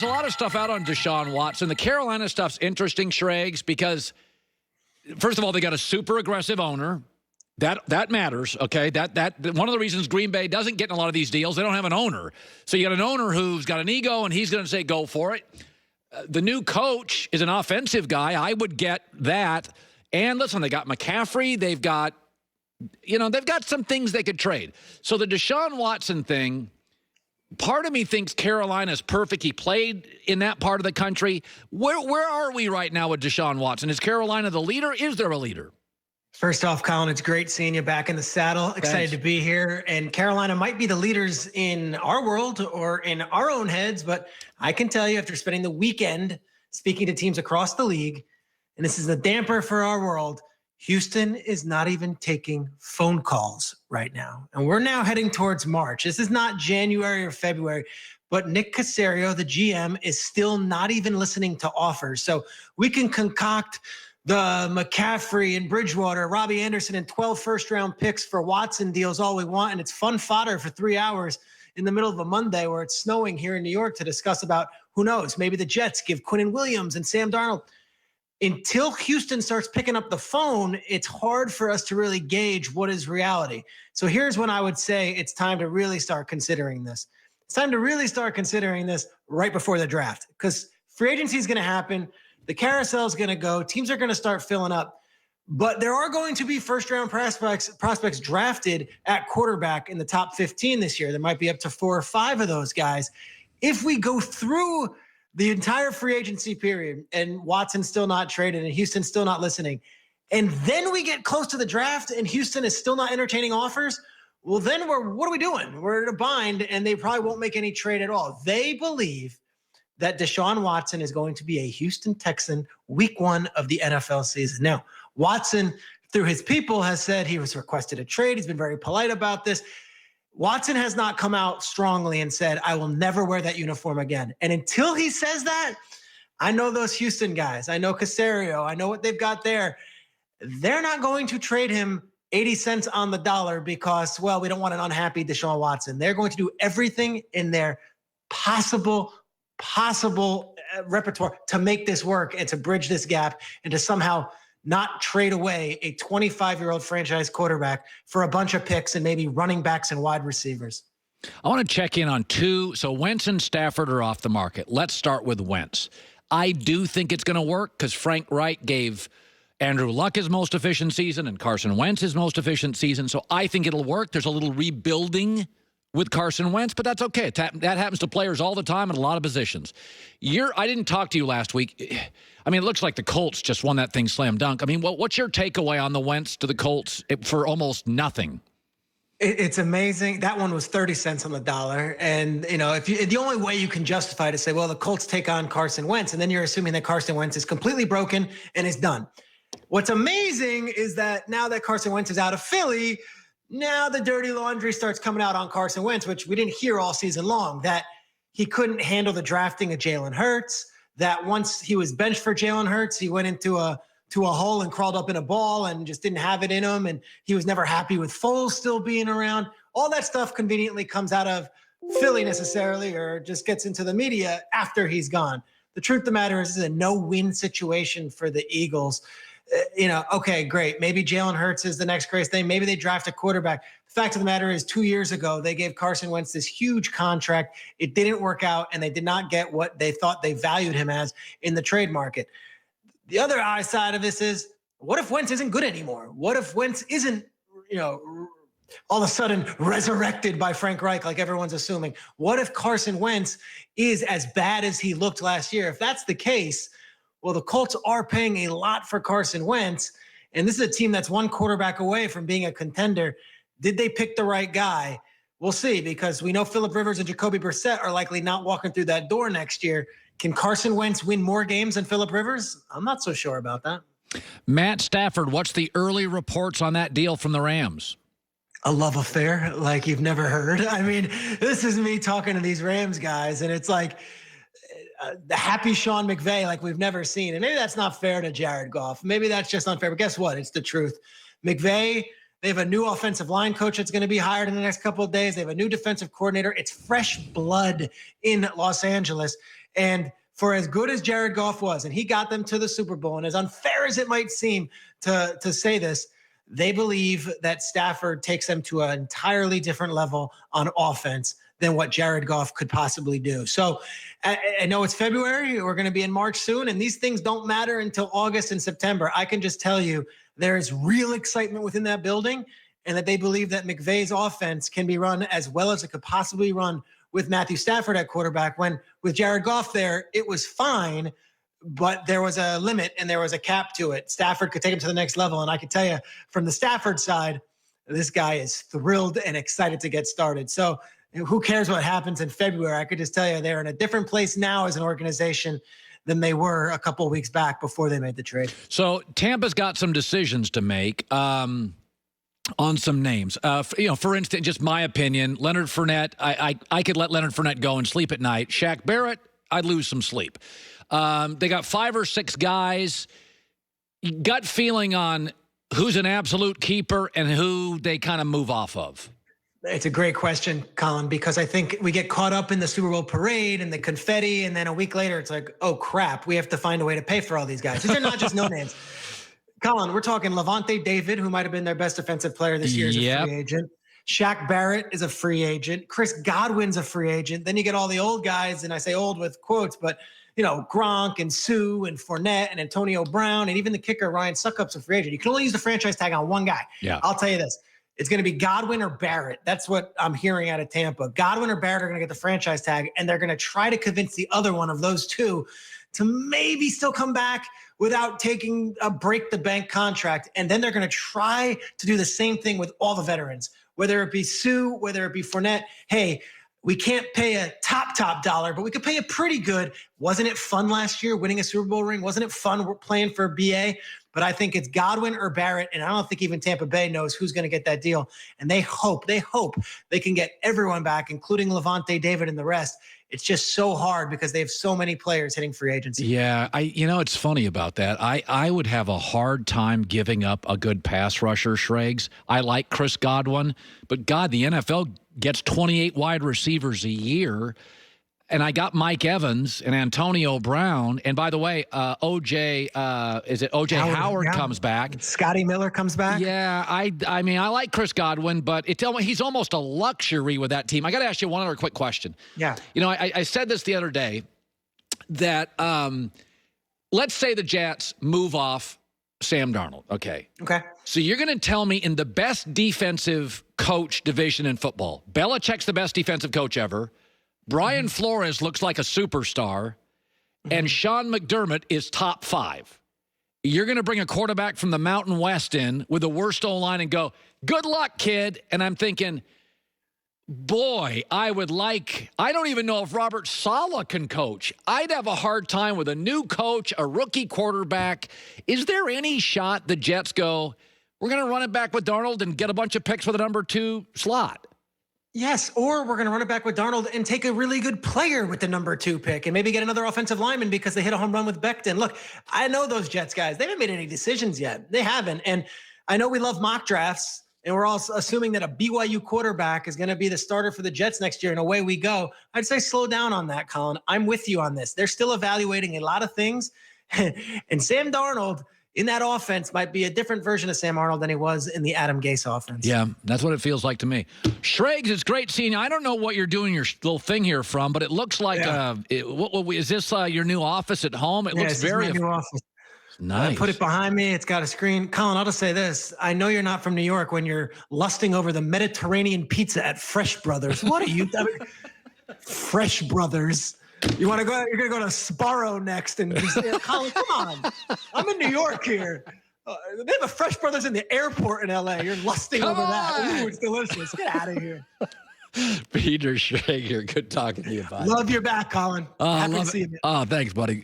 There's a lot of stuff out on Deshaun Watson. The Carolina stuff's interesting, Schrags, because, first of all, they got a super aggressive owner. That matters, okay? That one of the reasons Green Bay doesn't get in a lot of these deals, they don't have an owner. So you got an owner who's got an ego, and he's going to say, go for it. The new coach is an offensive guy. I would get that. And listen, they got McCaffrey. They've got some things they could trade. So the Deshaun Watson thing, part of me thinks Carolina's perfect. He played in that part of the country. Where are we right now with Deshaun Watson? Is Carolina the leader? Is there a leader? First off, Colin, it's great seeing you back in the saddle. Excited to be here. And Carolina might be the leaders in our world or in our own heads, but I can tell you after spending the weekend speaking to teams across the league, and this is the damper for our world, Houston is not even taking phone calls right now. And we're now heading towards March. This is not January or February, but Nick Caserio, the GM, is still not even listening to offers. So we can concoct the McCaffrey and Bridgewater, Robbie Anderson, and 12 first-round picks for Watson deals all we want, and it's fun fodder for 3 hours in the middle of a Monday where it's snowing here in New York to discuss about, who knows, maybe the Jets give Quinnen Williams and Sam Darnold. Until Houston starts picking up the phone, it's hard for us to really gauge what is reality. So here's when I would say it's time to really start considering this. It's time to really start considering this right before the draft, because free agency is going to happen. The carousel is going to go. Teams are going to start filling up. But there are going to be first-round prospects drafted at quarterback in the top 15 this year. There might be up to 4 or 5 of those guys. If we go through the entire free agency period and Watson's still not traded and Houston's still not listening, and then we get close to the draft and Houston is still not entertaining offers, well, then what are we doing? We're in a bind, and they probably won't make any trade at all. They believe that Deshaun Watson is going to be a Houston Texan week 1 of the NFL season. Now, Watson, through his people, has said he was requested a trade. He's been very polite about this. Watson has not come out strongly and said, I will never wear that uniform again. And until he says that, I know those Houston guys. I know Caserio. I know what they've got there. They're not going to trade him 80 cents on the dollar because, well, we don't want an unhappy Deshaun Watson. They're going to do everything in their possible repertoire to make this work and to bridge this gap and to somehow not trade away a 25-year-old franchise quarterback for a bunch of picks and maybe running backs and wide receivers. I want to check in on 2. So Wentz and Stafford are off the market. Let's start with Wentz. I do think it's going to work because Frank Reich gave Andrew Luck his most efficient season and Carson Wentz his most efficient season. So I think it'll work. There's a little rebuilding with Carson Wentz, but that's okay. That happens to players all the time in a lot of positions. I didn't talk to you last week. I mean, it looks like the Colts just won that thing slam dunk. I mean, what's your takeaway on the Wentz to the Colts for almost nothing? It's amazing. That one was 30 cents on the dollar. And, the only way you can justify it is say, well, the Colts take on Carson Wentz, and then you're assuming that Carson Wentz is completely broken and is done. What's amazing is that now that Carson Wentz is out of Philly, now the dirty laundry starts coming out on Carson Wentz, which we didn't hear all season long, that he couldn't handle the drafting of Jalen Hurts, that once he was benched for Jalen Hurts, he went into a hole and crawled up in a ball and just didn't have it in him, and he was never happy with Foles still being around. All that stuff conveniently comes out of Philly necessarily or just gets into the media after he's gone. The truth of the matter is, this is a no-win situation for the Eagles. Okay, great. Maybe Jalen Hurts is the next greatest thing. Maybe they draft a quarterback. The fact of the matter is 2 years ago, they gave Carson Wentz this huge contract. It didn't work out, and they did not get what they thought they valued him as in the trade market. The other side of this is, what if Wentz isn't good anymore? What if Wentz isn't, all of a sudden resurrected by Frank Reich like everyone's assuming? What if Carson Wentz is as bad as he looked last year? If that's the case, well, the Colts are paying a lot for Carson Wentz, and this is a team that's one quarterback away from being a contender. Did they pick the right guy? We'll see, because we know Phillip Rivers and Jacoby Brissett are likely not walking through that door next year. Can Carson Wentz win more games than Phillip Rivers? I'm not so sure about that. Matt Stafford, what's the early reports on that deal from the Rams? A love affair like you've never heard. I mean, this is me talking to these Rams guys, and it's like the happy Sean McVay like we've never seen. And maybe that's not fair to Jared Goff. Maybe that's just unfair. But guess what? It's the truth. McVay, they have a new offensive line coach that's going to be hired in the next couple of days. They have a new defensive coordinator. It's fresh blood in Los Angeles. And for as good as Jared Goff was, and he got them to the Super Bowl, and as unfair as it might seem to say this, they believe that Stafford takes them to an entirely different level on offense than what Jared Goff could possibly do. So I know it's February. We're going to be in March soon, and these things don't matter until August and September. I can just tell you there is real excitement within that building, and that they believe that McVay's offense can be run as well as it could possibly run with Matthew Stafford at quarterback. When with Jared Goff there, it was fine, but there was a limit and there was a cap to it. Stafford could take him to the next level. And I can tell you from the Stafford side, this guy is thrilled and excited to get started. So who cares what happens in February? I could just tell you they're in a different place now as an organization than they were a couple of weeks back before they made the trade. So Tampa's got some decisions to make on some names. For instance, just my opinion, Leonard Fournette, I could let Leonard Fournette go and sleep at night. Shaq Barrett, I'd lose some sleep. They got 5 or 6 guys. Gut feeling on who's an absolute keeper and who they kind of move off of. It's a great question, Colin, because I think we get caught up in the Super Bowl parade and the confetti, and then a week later it's like, oh, crap, we have to find a way to pay for all these guys. These are not just no names. Colin, we're talking Levante David, who might have been their best defensive player this year, is a free agent. Shaq Barrett is a free agent. Chris Godwin's a free agent. Then you get all the old guys, and I say old with quotes, but Gronk and Sue and Fournette and Antonio Brown and even the kicker Ryan Succop's a free agent. You can only use the franchise tag on one guy. Yeah. I'll tell you this. It's going to be Godwin or Barrett. That's what I'm hearing out of Tampa. Godwin or Barrett are going to get the franchise tag, and they're going to try to convince the other one of those two to maybe still come back without taking a break-the-bank contract. And then they're going to try to do the same thing with all the veterans, whether it be Sue, whether it be Fournette. Hey, we can't pay a top dollar, but we could pay a pretty good. Wasn't it fun last year winning a Super Bowl ring? Wasn't it fun playing for BA? But I think it's Godwin or Barrett, and I don't think even Tampa Bay knows who's going to get that deal. And they hope they can get everyone back, including Levante David and the rest. It's just so hard because they have so many players hitting free agency. Yeah, it's funny about that. I would have a hard time giving up a good pass rusher, Schrags. I like Chris Godwin, but God, the NFL gets 28 wide receivers a year. And I got Mike Evans and Antonio Brown. And by the way, O.J. Howard comes back. Scotty Miller comes back. Yeah, I mean, I like Chris Godwin, but he's almost a luxury with that team. I got to ask you one other quick question. Yeah. I said this the other day that let's say the Jets move off Sam Darnold. Okay. So you're going to tell me in the best defensive coach division in football, Belichick's the best defensive coach ever. Brian Flores looks like a superstar, and Sean McDermott is top 5. You're going to bring a quarterback from the Mountain West in with the worst O-line and go, good luck, kid. And I'm thinking, boy, I don't even know if Robert Saleh can coach. I'd have a hard time with a new coach, a rookie quarterback. Is there any shot the Jets go, we're going to run it back with Darnold and get a bunch of picks for the number 2 slot? Yes, or we're going to run it back with Darnold and take a really good player with the number 2 pick and maybe get another offensive lineman because they hit a home run with Becton. Look, I know those Jets guys. They haven't made any decisions yet. They haven't. And I know we love mock drafts, and we're all assuming that a BYU quarterback is going to be the starter for the Jets next year, and away we go. I'd say slow down on that, Colin. I'm with you on this. They're still evaluating a lot of things. And Sam Darnold in that offense might be a different version of Sam Arnold than he was in the Adam Gase offense. Yeah, that's what it feels like to me. Schrags, it's great seeing you. I don't know what you're doing your little thing here from, but it looks like, is this your new office at home? It looks very... This is my new office. Nice. Put it behind me. It's got a screen. Colin, I'll just say this. I know you're not from New York when you're lusting over the Mediterranean pizza at Fresh Brothers. What are you... Fresh Brothers. You want to go? You're going to go to Sparrow next, and Colin, come on! I'm in New York here. They have a Fresh Brothers in the airport in LA. You're lusting over that. Ooh, it's delicious. Get out of here. Peter Schrager, good talking to you, buddy. Love your back, Colin. Happy to see you. Oh, thanks, buddy.